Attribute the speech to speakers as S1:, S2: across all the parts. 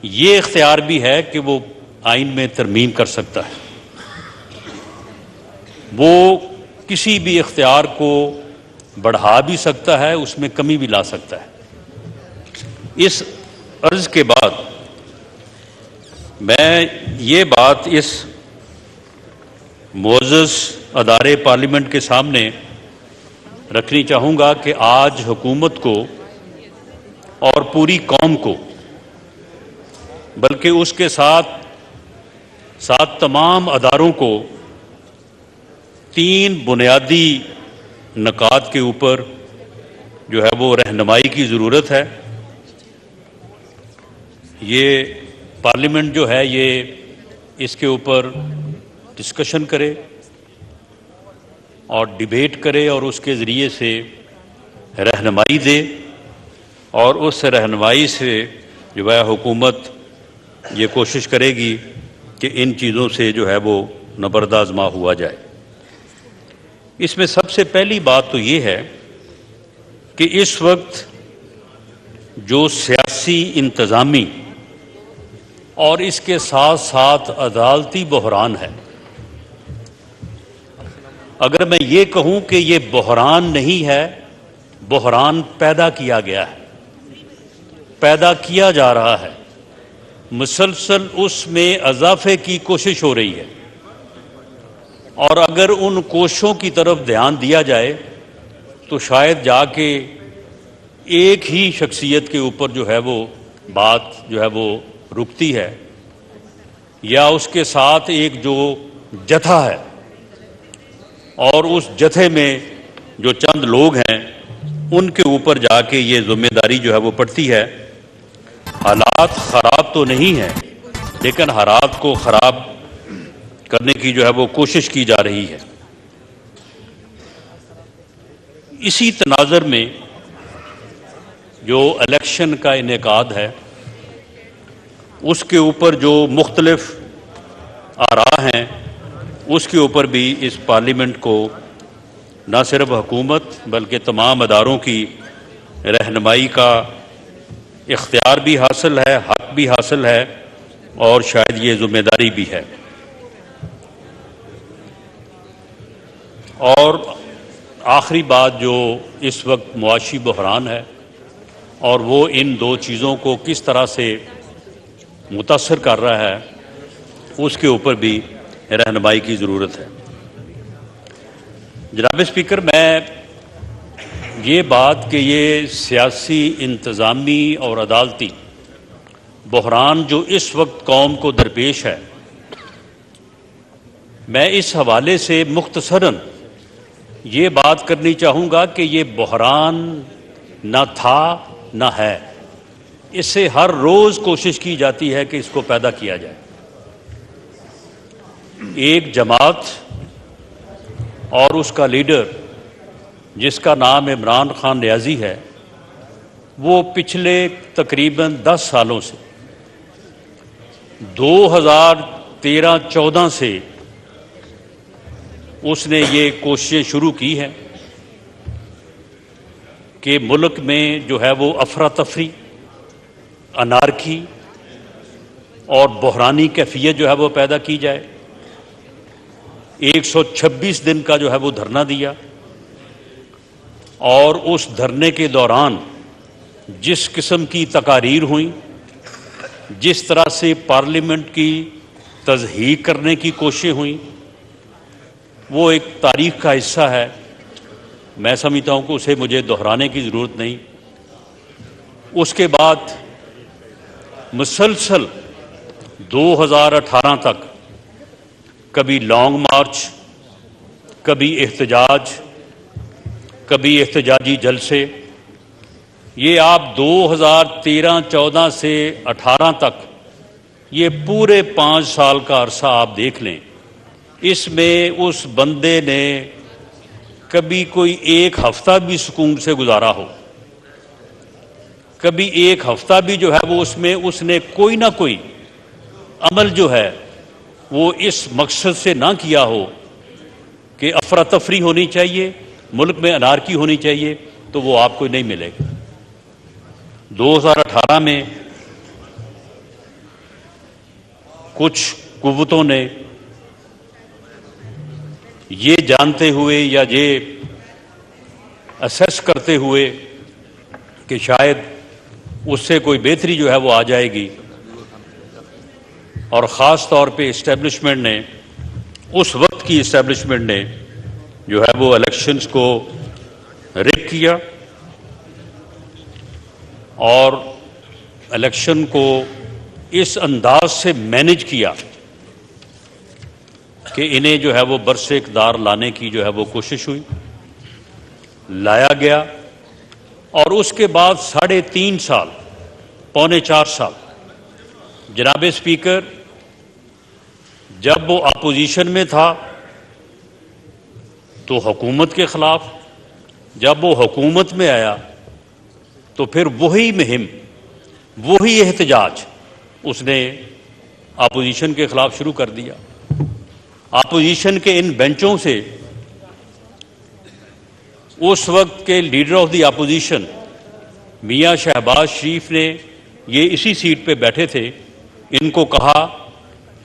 S1: ये इख्तियार भी है कि वो आइन में तरमीम कर सकता है। वो किसी भी इख्तियार को बढ़ा भी सकता है, उसमें कमी भी ला सकता है। इस अर्ज के बाद मैं ये बात इस मुअज़्ज़ज़ अदारे पार्लियामेंट के सामने रखनी चाहूँगा कि आज हुकूमत को और पूरी कौम को, बल्कि उसके साथ साथ तमाम अदारों को 3 बुनियादी नकात के ऊपर जो है वो रहनुमाई की ज़रूरत है। ये पार्लियामेंट जो है ये इसके ऊपर डिस्कशन करे और डिबेट करे और उसके ज़रिए से रहनुमाई दे, और उस रहनुमाई से जो है हुकूमत ये कोशिश करेगी कि इन चीज़ों से जो है वो नबरदाज़मा हुआ जाए। इसमें सबसे पहली बात तो ये है कि इस वक्त जो सियासी इंतज़ामी और इसके साथ साथ अदालती बहरान है, अगर मैं ये कहूँ कि ये बहरान नहीं है, बहरान पैदा किया गया है, पैदा किया जा रहा है, मुसलसल उसमें इजाफे की कोशिश हो रही है। और अगर उन कोशिशों की तरफ ध्यान दिया जाए तो शायद जाके एक ही शख्सियत के ऊपर जो है वो बात जो है वो रुकती है, या उसके साथ एक जो जथा है और उस जथे में जो चंद लोग हैं उनके ऊपर जाके ये जिम्मेदारी जो है वो पड़ती है। हालात ख़राब तो नहीं है, लेकिन हालात को ख़राब करने की जो है वो कोशिश की जा रही है। इसी तनाज़र में जो इलेक्शन का इनेकाद है उसके ऊपर जो मुख्तलिफ आरा हैं उसके ऊपर भी इस पार्लियामेंट को न सिर्फ हुकूमत बल्कि तमाम अदारों की रहनुमाई का इख्तियार भी हासिल है, हक भी हासिल है, और शायद ये ज़िम्मेदारी भी है। और आखिरी बात जो इस वक्त मुआशी बहरान है और वो इन 2 चीज़ों को किस तरह से मुतासर कर रहा है, उसके ऊपर भी रहनुमाई की ज़रूरत है। जनाब स्पीकर, मैं ये बात कि ये सियासी इंतज़ामी और अदालती बहरान जो इस वक्त कौम को दरपेश है, मैं इस हवाले से मुख्तसरन ये बात करनी चाहूँगा कि ये बहरान न था न है। इससे हर रोज़ कोशिश की जाती है कि इसको पैदा किया जाए। एक जमात और उसका लीडर जिसका नाम इमरान खान रियाजी है, वो पिछले तकरीबन 10 सालों से 2013-14 से उसने ये कोशिशें शुरू की हैं कि मुल्क में जो है वो अफरा तफरी, अनारकी और बहरानी कैफियत जो है वो पैदा की जाए। 126 दिन का जो है वो धरना दिया, और उस धरने के दौरान जिस किस्म की तकारीर हुई, जिस तरह से पार्लियामेंट की तज़हीक करने की कोशिशें हुई, वो एक तारीख़ का हिस्सा है। मैं समझता हूँ कि उसे मुझे दोहराने की ज़रूरत नहीं। उसके बाद मुसलसल 2018 तक कभी लॉन्ग मार्च, कभी एहतजाज, कभी एहतजाजी जलसे, ये आप 2013-14 से 18 तक ये पूरे 5 साल का अरसा आप देख लें। इसमें उस बंदे ने कभी कोई एक हफ्ता भी सुकून से गुजारा हो, कभी एक हफ्ता भी जो है वो उसमें उसने कोई ना कोई अमल जो है वो इस मकसद से ना किया हो कि अफरा तफरी होनी चाहिए, मुल्क में अनारकी होनी चाहिए, तो वो आपको नहीं मिलेगा। 2018 में कुछ कुव्वतों ने ये जानते हुए या ये असेस करते हुए कि शायद उससे कोई बेहतरी जो है वो आ जाएगी, और ख़ास तौर पे इस्टेब्लिशमेंट ने, उस वक्त की इस्टेब्लिशमेंट ने जो है वो इलेक्शंस को रिग किया और इलेक्शन को इस अंदाज से मैनेज किया कि इन्हें जो है वो बरसे इक़्तिदार लाने की जो है वो कोशिश हुई, लाया गया। और उसके बाद 3.5 साल, पौने 4 साल, जनाब स्पीकर, जब वो अपोजिशन में था तो हुकूमत के ख़िलाफ़, जब वो हुकूमत में आया तो फिर वही मुहिम, वही एहतजाज उसने अपोजिशन के ख़िलाफ़ शुरू कर दिया। अपोजिशन के इन बेंचों से उस वक्त के leader of the opposition Mian Shahbaz शरीफ ने, ये इसी सीट पे बैठे थे, इनको कहा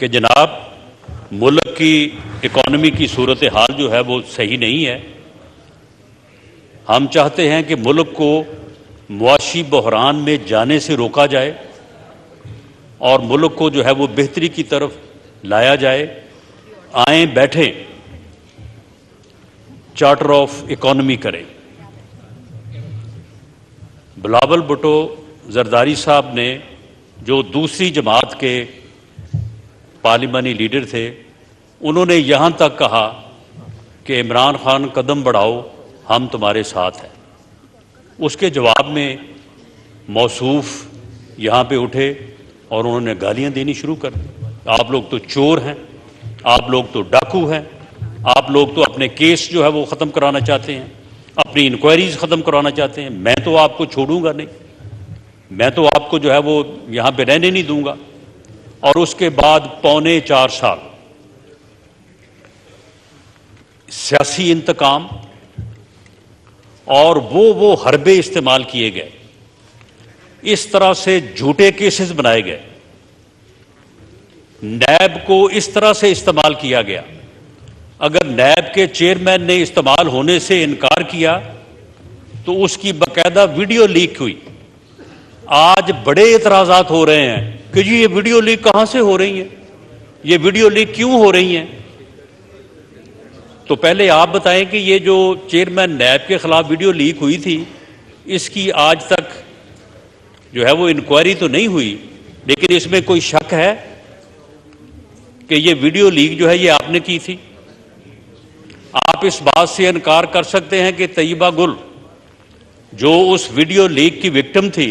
S1: कि जनाब मुल्क की इकॉनमी की सूरत हाल जो है वो सही नहीं है, हम चाहते हैं कि मुल्क को मुआशी बहरान में जाने से रोका जाए और मुल्क को जो है वो बेहतरी की तरफ लाया जाए। आए बैठें, चार्टर ऑफ इकॉनमी करें। बिलावल भुट्टो जरदारी साहब ने, जो दूसरी जमात के पार्लिमानी लीडर थे, उन्होंने यहाँ तक कहा कि इमरान खान कदम बढ़ाओ, हम तुम्हारे साथ हैं। उसके जवाब में मौसूफ यहाँ पे उठे और उन्होंने गालियाँ देनी शुरू कर दी। आप लोग तो चोर हैं, आप लोग तो डाकू हैं, आप लोग तो अपने केस जो है वो ख़त्म कराना चाहते हैं, अपनी इंक्वायरीज ख़त्म कराना चाहते हैं, मैं तो आपको छोड़ूंगा नहीं, मैं तो आपको जो है वो यहाँ पे रहने नहीं दूंगा। और उसके बाद पौने 4 साल सियासी इंतकाम और वो हरबे इस्तेमाल किए गए, इस तरह से झूठे केसेस बनाए गए, नैब को इस तरह से इस्तेमाल किया गया। अगर नैब के चेयरमैन ने इस्तेमाल होने से इनकार किया तो उसकी बाकायदा वीडियो लीक हुई। आज बड़े एतराज़ात हो रहे हैं कि जी ये वीडियो लीक कहां से हो रही है, ये वीडियो लीक क्यों हो रही हैं। तो पहले आप बताएं कि ये जो चेयरमैन नैब के खिलाफ वीडियो लीक हुई थी, इसकी आज तक जो है वो इंक्वायरी तो नहीं हुई, लेकिन इसमें कोई शक है कि ये वीडियो लीक जो है ये आपने की थी। आप इस बात से इनकार कर सकते हैं कि तैयबा गुल जो उस वीडियो लीक की विक्टिम थी,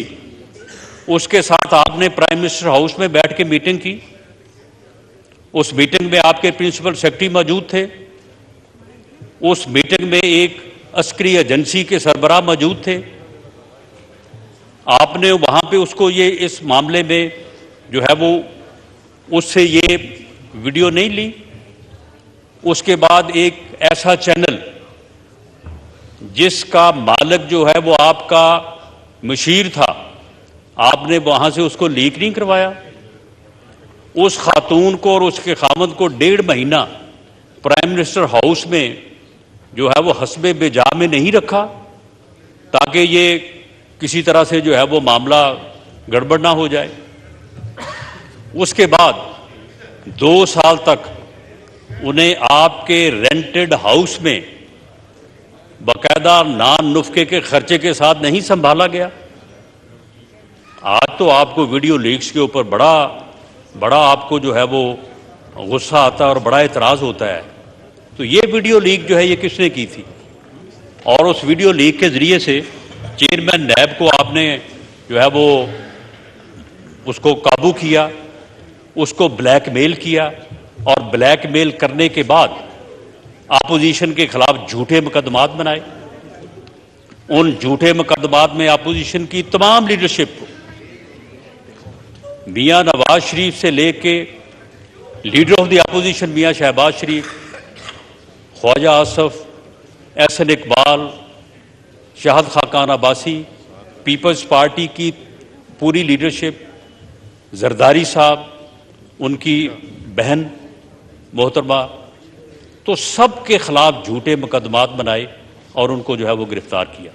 S1: उसके साथ आपने प्राइम मिनिस्टर हाउस में बैठ के मीटिंग की। उस मीटिंग में आपके प्रिंसिपल सेक्रेटरी मौजूद थे, उस मीटिंग में एक अस्करी एजेंसी के सरबराह मौजूद थे। आपने वहां पे उसको ये इस मामले में जो है वो उससे ये वीडियो नहीं ली। उसके बाद एक ऐसा चैनल जिसका मालिक जो है वो आपका मशीर था, आपने वहां से उसको लीक नहीं करवाया। उस खातून को और उसके खामद को 1.5 महीना प्राइम मिनिस्टर हाउस में जो है वो हस्बे बेजा में नहीं रखा ताकि ये किसी तरह से जो है वो मामला गड़बड़ ना हो जाए। उसके बाद 2 साल तक उन्हें आपके रेंटेड हाउस में बाकायदा नान नुस्खे के खर्चे के साथ नहीं संभाला गया। आज तो आपको वीडियो लीक्स के ऊपर बड़ा आपको जो है वो गुस्सा आता है और बड़ा एतराज़ होता है। तो ये वीडियो लीक जो है ये किसने की थी, और उस वीडियो लीक के ज़रिए से चेयरमैन नैब को आपने जो है वो उसको काबू किया, उसको ब्लैकमेल किया, और ब्लैकमेल करने के बाद अपोजिशन के खिलाफ झूठे मुकदमात बनाए। उन झूठे मुकदमात में अपोजिशन की तमाम लीडरशिप को, मियां नवाज शरीफ से लेके leader of the opposition Mian Shahbaz Sharif, Khawaja Asif, Ahsan Iqbal, Shahid Khaqan Abbasi, People's Party की पूरी लीडरशिप, जरदारी साहब, उनकी बहन मोहतरमा, तो सब के खिलाफ झूठे मुकदमात बनाए और उनको जो है वो गिरफ्तार किया।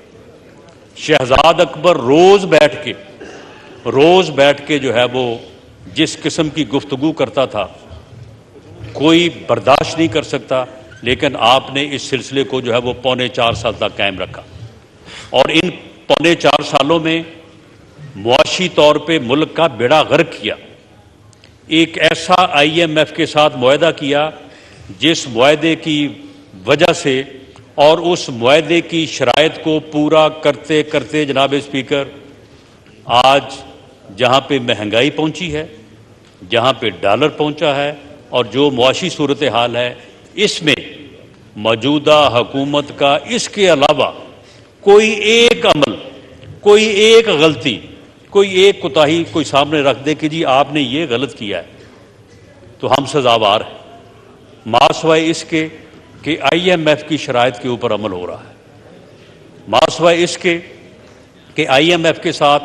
S1: शहजाद अकबर रोज बैठ के जो है वो जिस किस्म की गुफ्तगू करता था कोई बर्दाश्त नहीं कर सकता, लेकिन आपने इस सिलसिले को जो है वो 4.25 साल तक कायम रखा और इन 4.25 सालों में मुआशी तौर पे मुल्क का बेड़ा गर्क किया। एक ऐसा IMF के साथ मुआहदा किया जिस मुआहदे की वजह से और उस मुआहदे की शराइत को पूरा करते करते जनाब स्पीकर, आज जहां पे महंगाई पहुंची है, जहां पे डॉलर पहुंचा है और जो मुआशी सूरत हाल है, इसमें मौजूदा हुकूमत का इसके अलावा कोई एक अमल, कोई एक गलती, कोई एक कोताही कोई सामने रख दे कि जी आपने ये गलत किया है, तो हम सजावार हैं, मासवाए इसके कि IMF की शराइत के ऊपर अमल हो रहा है, मासवाए इसके कि IMF के साथ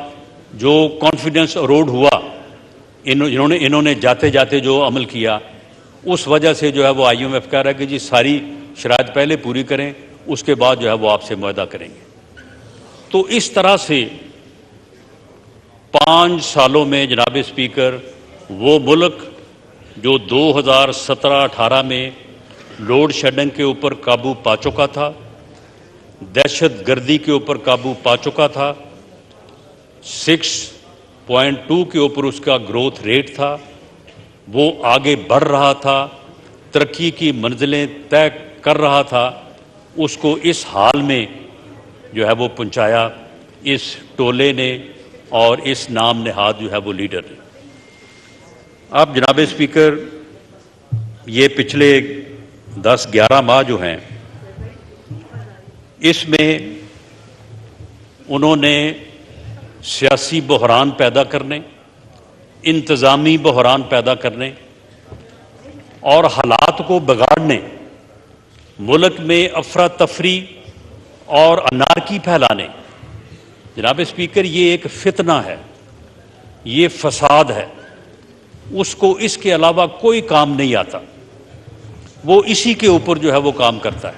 S1: जो कॉन्फिडेंस अरोड हुआ, इन्होंने जाते जाते जो अमल किया, उस वजह से जो है वो IMF कह रहा है कि जी सारी शराइत पहले पूरी करें, उसके बाद जो है वो आपसे मुआहदा करेंगे। तो इस तरह से 5 सालों में जनाब स्पीकर वो मुल्क जो 2017-18 में लोड शेडिंग के ऊपर काबू पा चुका था, दहशत गर्दी के ऊपर काबू पा चुका था, 6.2 के ऊपर उसका ग्रोथ रेट था, वो आगे बढ़ रहा था, तरक्की की मंजिलें तय कर रहा था, उसको इस हाल में जो है वो पहुंचाया इस टोले ने और इस नाम नेहाद जो है वो लीडर ने। अब जनाब स्पीकर, ये पिछले 10-11 माह जो हैं, इसमें उन्होंने सियासी बहरान पैदा करने, इंतज़ामी बहरान पैदा करने और हालात को बिगाड़ने, मुल्क में अफरा तफरी और अनारकी फैलाने। जनाब स्पीकर, ये एक फितना है, ये फसाद है, उसको इसके अलावा कोई काम नहीं आता, वो इसी के ऊपर जो है वो काम करता है।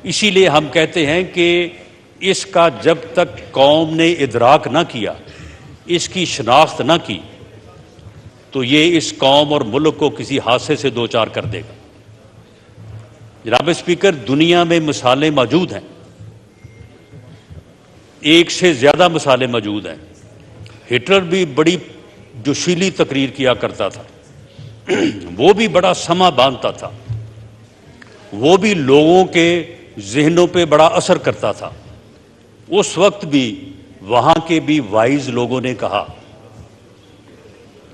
S1: इसीलिए हम कहते हैं कि इसका जब तक कौम ने इदराक ना किया, इसकी शनाख्त ना की, तो ये इस कौम और मुल्क को किसी हादसे से दो चार कर देगा। जनाब स्पीकर, दुनिया में मिसालें मौजूद हैं, एक से ज्यादा मिसालें मौजूद हैं। हिटलर भी बड़ी जोशीली तकरीर किया करता था, वो भी बड़ा समा बांधता था, वो भी लोगों के जहनों पे बड़ा असर करता था। उस वक्त भी वहां के भी वाइज लोगों ने कहा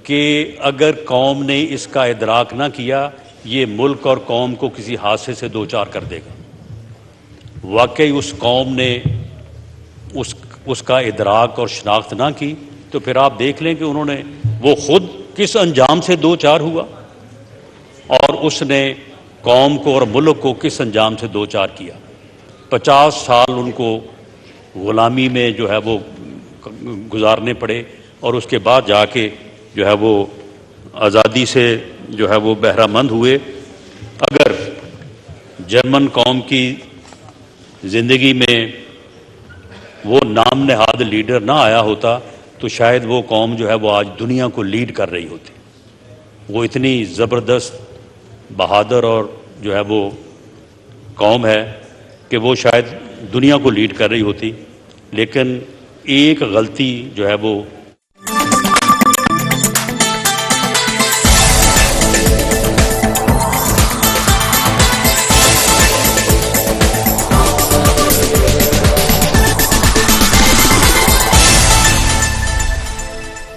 S1: कि अगर कौम ने इसका इदराक ना किया, ये मुल्क और कौम को किसी हादसे से दो चार कर देगा। वाकई उस कौम ने उसका इदराक और शनाख्त ना की, तो फिर आप देख लें कि उन्होंने वो खुद किस अंजाम से दो चार हुआ और उसने कौम को और मुल्क को किस अंजाम से दो चार किया। 50 साल उनको गुलामी में जो है वो गुजारने पड़े और उसके बाद जाके जो है वो आज़ादी से जो है वो बहरामंद हुए। अगर जर्मन कौम की ज़िंदगी में वो नाम नेहाद लीडर ना आया होता, तो शायद वो कौम जो है वो आज दुनिया को लीड कर रही होती। वो इतनी ज़बरदस्त, बहादुर और जो है वो कौम है कि वो शायद दुनिया को लीड कर रही होती। लेकिन एक गलती जो है वो